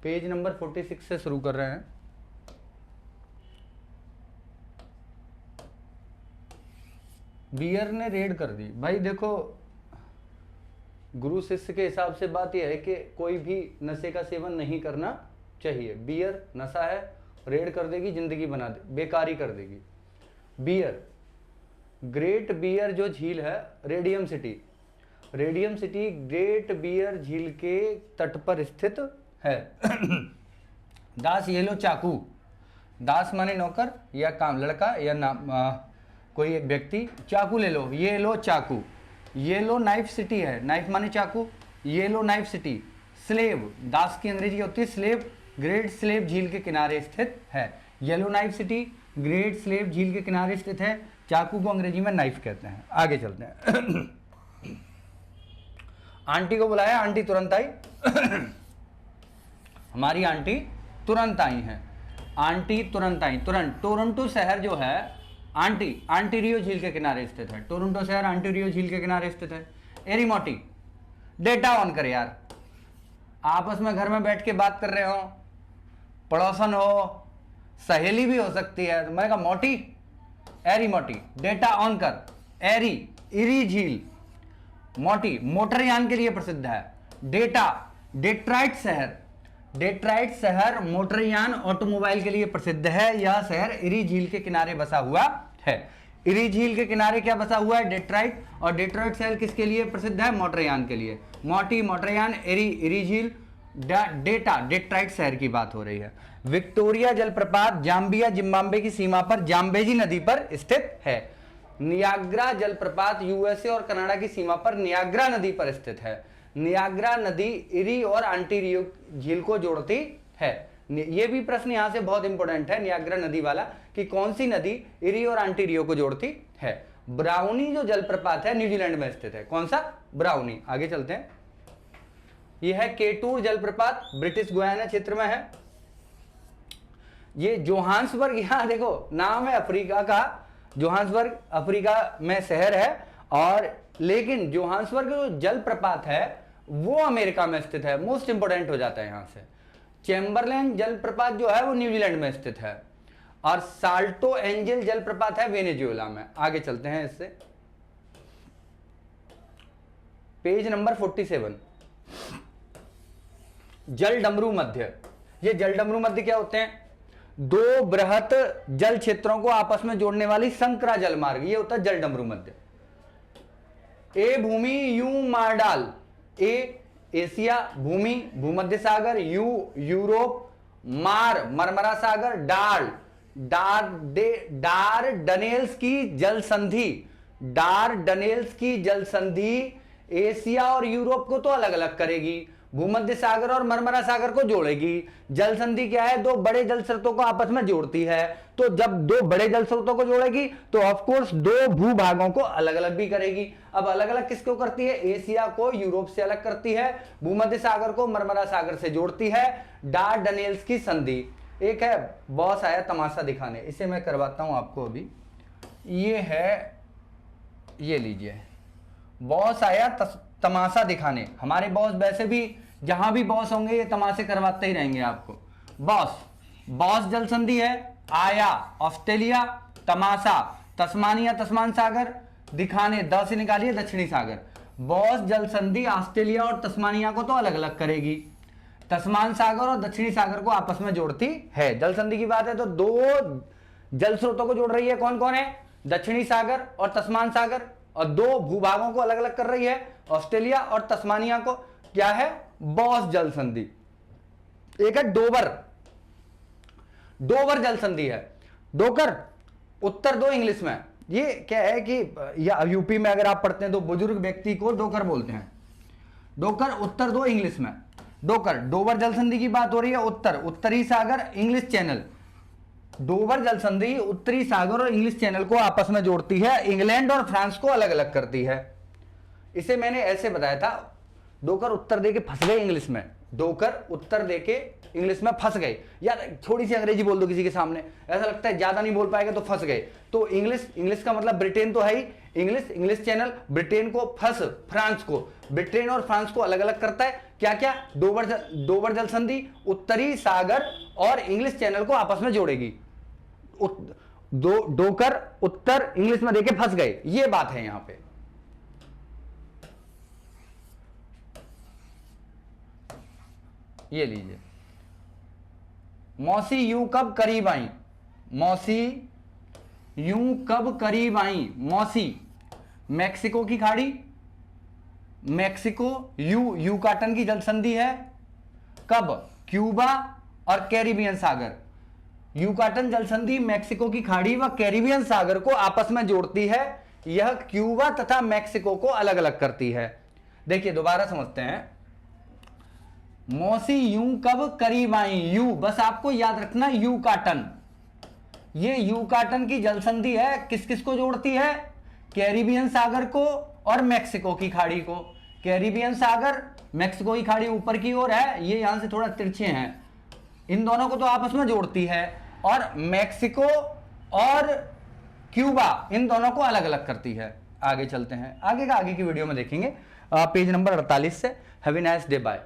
Page number 46 से शुरू कर रहे हैं। बियर ने रेड कर दी। भाई देखो, गुरु शिष्य के हिसाब से बात यह है कि कोई भी नशे का सेवन नहीं करना चाहिए। बियर नशा है, रेड कर देगी, जिंदगी बना दे, बेकारी कर देगी। बियर, ग्रेट बियर जो झील है, radium city, radium city great bear झील के तट पर स्थित है। दास येलो चाकू, दास माने नौकर या काम, लड़का या नाम, कोई एक व्यक्ति। चाकू ले लो, ये लो चाकू। येलो नाइफ सिटी है, नाइफ माने चाकू, येलो नाइफ सिटी। स्लेव, दास की अंग्रेजी होती है स्लेव, ग्रेट स्लेव झील के किनारे स्थित है। Yellow knife city great slave झील के किनारे स्थित है। चाकू को अंग्रेजी में नाइफ कहते हैं। आगे चलते हैं। आंटी को बुलाया, आंटी तुरंत आई। हमारी आंटी तुरंत आई हैं, आंटी तुरंत आई, तुरंत। टोरंटो शहर जो है आंटीरियो झील के किनारे स्थित है। टोरंटो शहर आंटीरियो झील के किनारे स्थित है। एरीमोटी, डेटा ऑन कर यार, आपस में घर में बैठ के बात कर रहे हो, पड़ोसन हो, सहेली भी हो सकती है, तो मैंने कहा मोटी, एरीमोटी, डेटा ऑन कर। इरी झील, मोटी मोटरयान के लिए प्रसिद्ध है। डेटा, डेट्राइट शहर मोटरयान ऑटोमोबाइल के लिए प्रसिद्ध है। यह शहर इरी झील के किनारे बसा हुआ है। इरी झील के किनारे क्या बसा हुआ है? डेट्राइट। और डेट्राइट शहर किसके लिए प्रसिद्ध है? मोटरयान के लिए। मोटी, मोटरयान, इरी झील, डेटा, डेट्राइट शहर की बात हो रही है। विक्टोरिया जलप्रपात जाम्बिया जिम्बाब्वे की सीमा पर जाम्बेजी नदी पर स्थित है। नियाग्रा जलप्रपात यूएसए और कनाडा की सीमा पर नियाग्रा नदी पर स्थित है। नियाग्रा नदी इरी और आंटीरियो झील को जोड़ती है। यह भी प्रश्न यहां से बहुत इंपॉर्टेंट है, नियाग्रा नदी वाला, कि कौन सी नदी इरी और आंटीरियो को जोड़ती है। ब्राउनी जो जलप्रपात है न्यूजीलैंड में स्थित है। कौन सा? ब्राउनी। आगे चलते हैं। यह है केटूर जलप्रपात, ब्रिटिश गुयाना क्षेत्र में है। ये जोहान्सबर्ग, यहां देखो नाम है अफ्रीका का, जोहान्सबर्ग अफ्रीका में शहर है, और लेकिन जोहान्सबर्ग जो जलप्रपात है वो अमेरिका में स्थित है। मोस्ट इंपोर्टेंट हो जाता है यहां से। चैम्बरलैंड जलप्रपात जो है वो न्यूजीलैंड में स्थित है, और साल्टो एंजल जलप्रपात है वेनेजुएला में। आगे चलते हैं इससे, पेज नंबर 47। जलडमरू मध्य। ये जलडमरू मध्य क्या होते हैं? दो बृहत जल क्षेत्रों को आपस में जोड़ने वाली संकरा जल मार्ग, ये होता है जलडमरू मध्य। ए भूमि, यू मारडाल। ए एशिया, भूमि भूमध्य सागर, यू यूरोप, मार मरमरा सागर, डार डनेल्स की जल संधि, डार डनेल्स की जल संधि एशिया और यूरोप को तो अलग अलग करेगी, भूमध्य सागर और मरमरा सागर को जोड़ेगी। जल संधि क्या है? दो बड़े जल स्रोतों को आपस में जोड़ती है। तो जब दो बड़े जल स्रोतों को जोड़ेगी तो ऑफ कोर्स दो भूभागों को अलग अलग भी करेगी। अब अलग अलग किसको करती है? एशिया को यूरोप से अलग करती है, भूमध्य सागर को मरमरा सागर से जोड़ती है। डार डनेल्स की संधि। एक है बॉस आया तमाशा दिखाने, इसे मैं करवाता हूं आपको अभी। ये है, ये लीजिए, बॉस आया तमाशा दिखाने। हमारे बॉस वैसे भी जहां भी बॉस होंगे ये तमाशे करवाते ही रहेंगे आपको। बॉस जल संधि है, आया ऑस्ट्रेलिया, तमाशा तस्मानिया तस्मान सागर, दिखाने द से निकालिए दक्षिणी सागर। बॉस जल संधि ऑस्ट्रेलिया और तस्मानिया को तो अलग अलग करेगी, तस्मान सागर और दक्षिणी सागर को आपस में जोड़ती है। जल संधि की बात है तो दो जल स्रोतों को जोड़ रही है। कौन कौन है? दक्षिणी सागर और तस्मान सागर। और दो भूभागों को अलग अलग कर रही है, ऑस्ट्रेलिया और तस्मानिया को। क्या है? बॉस जल संधि। एक है डोवर जल संधि है। डोकर, उत्तर दो इंग्लिश में। ये क्या है कि या यूपी में अगर आप पढ़ते हैं तो बुजुर्ग व्यक्ति को डोकर बोलते हैं। डोकर, उत्तर दो इंग्लिश में। डोकर, डोवर जल संधि की बात हो रही है। उत्तरी सागर, इंग्लिश चैनल। डोवर जल संधि उत्तरी सागर और इंग्लिश चैनल को आपस में जोड़ती है, इंग्लैंड और फ्रांस को अलग अलग करती है। इसे मैंने ऐसे बताया था, डोकर उत्तर देके फंस गए इंग्लिश में। डोकर उत्तर देके इंग्लिश में फंस गए। यार थोड़ी सी अंग्रेजी बोल दो किसी के सामने, ऐसा लगता है ज्यादा नहीं बोल पाएगा तो फंस गए। तो इंग्लिश का मतलब ब्रिटेन तो है ही, इंग्लिश चैनल ब्रिटेन को, फ्रांस को, ब्रिटेन और फ्रांस को अलग अलग करता है। क्या क्या? डोवर जल संधि उत्तरी सागर और इंग्लिश चैनल को आपस में जोड़ेगी। डोकर उत्तर इंग्लिश में देके फंस गए, ये बात है यहां पे। ये लीजिए, मौसी यूं कब करीब आई, मौसी यूं कब करीब आई, मौसी मैक्सिको की खाड़ी, मैक्सिको, यूकाटन की जलसंधि है, कब? क्यूबा और कैरिबियन सागर। यूकाटन जलसंधि मैक्सिको की खाड़ी व कैरिबियन सागर को आपस में जोड़ती है, यह क्यूबा तथा मैक्सिको को अलग अलग करती है। देखिए दोबारा समझते हैं, मौसी यूं कब करीब आई, यू बस आपको याद रखना, यूकाटन, ये यूकाटन की जलसंधि है, किस किस को जोड़ती है? कैरिबियन सागर को और मैक्सिको की खाड़ी को। कैरिबियन सागर, मैक्सिको की खाड़ी ऊपर की ओर है, ये यहां से थोड़ा तिरछे हैं, इन दोनों को तो आपस में जोड़ती है, और मैक्सिको और क्यूबा इन दोनों को अलग अलग करती है। आगे चलते हैं, आगे की वीडियो में देखेंगे पेज नंबर 48 से। Have a nice day, bye.